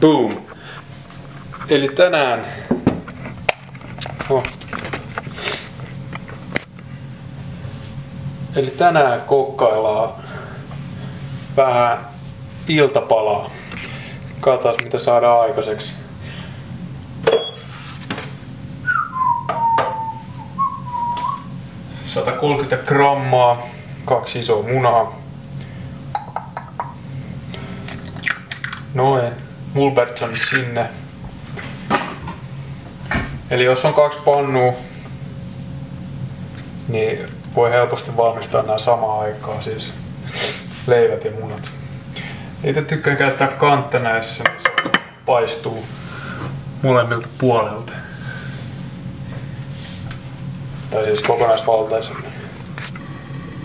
Boom! Eli tänään... Eli tänään kokkaillaan vähän iltapalaa. Katsotaan mitä saadaan aikaiseksi. – 130 grammaa, 2 isoa munaa. Noin, Mulbertson sinne. Eli jos on 2 pannua, niin voi helposti valmistaa nämä samaan aikaan, siis leivät ja munat. Itse tykkään käyttää kantta näissä, niin se paistuu molemmilta puolelta. Tai siis kokonaisvaltaisemmin.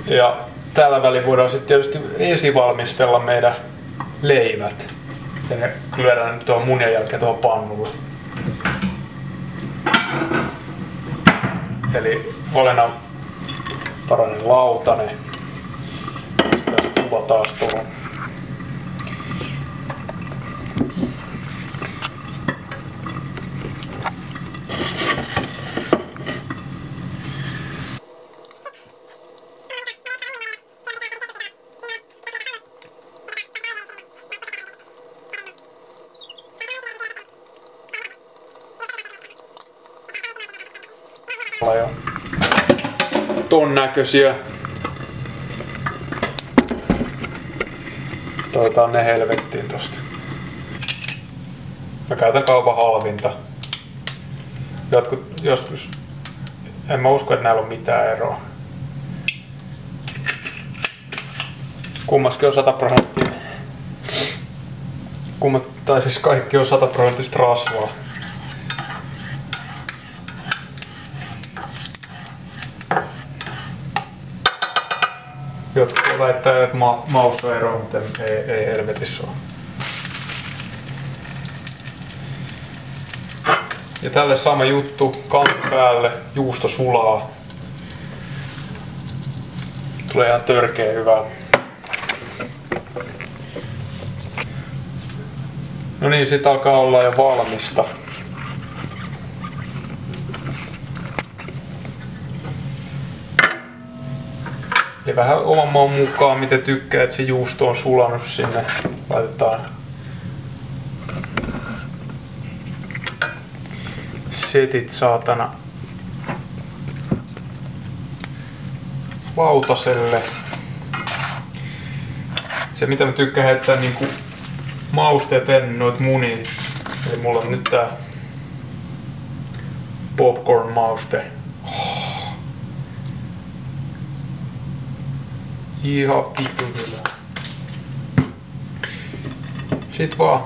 Ja tällä välin voidaan sitten tietysti esivalmistella meidän leivät. Ja ne lyödään nyt tuon munien jälkeen tuohon pannulle. Eli olennan parainen lautanen. Sitten kuva taas tuohon. Ja ton näköisiä. Sitten otetaan ne helvettiin tosta. Mä käytän kaupan halvinta. Jotkut joskus... En mä usko, että näillä on mitään eroa. Kummaskin on 100%. Tai siis kaikki on 100% rasvaa. Jotkut väittää, että maus on ero, mutta ei helvetissä ole. Ja tälle sama juttu, kant päälle, juusto sulaa. Tulee ihan törkeä hyvää. No niin, sit alkaa olla jo valmista. Ja vähän oman maun mukaan, miten tykkää, että se juusto on sulanut sinne. Laitetaan setit saatana lautaselle. Se mitä mä tykkään heittää niinku mausteet ennen noit munia. Eli mulla on nyt tää popcorn mauste. Ihan vittu hyvä. Sit vaan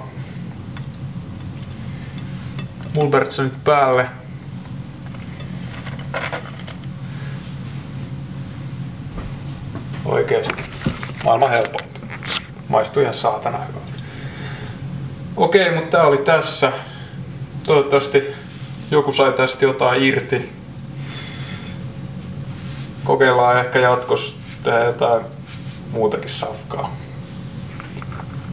Mulbertsonit päälle. Oikeesti. Maailman helpointa. Maistuu ihan saatana hyvältä. Okei, mutta tää oli tässä. Toivottavasti joku sai tästä jotain irti. Kokeillaan ehkä jatkossa tehdä jotain muutakin safkaa.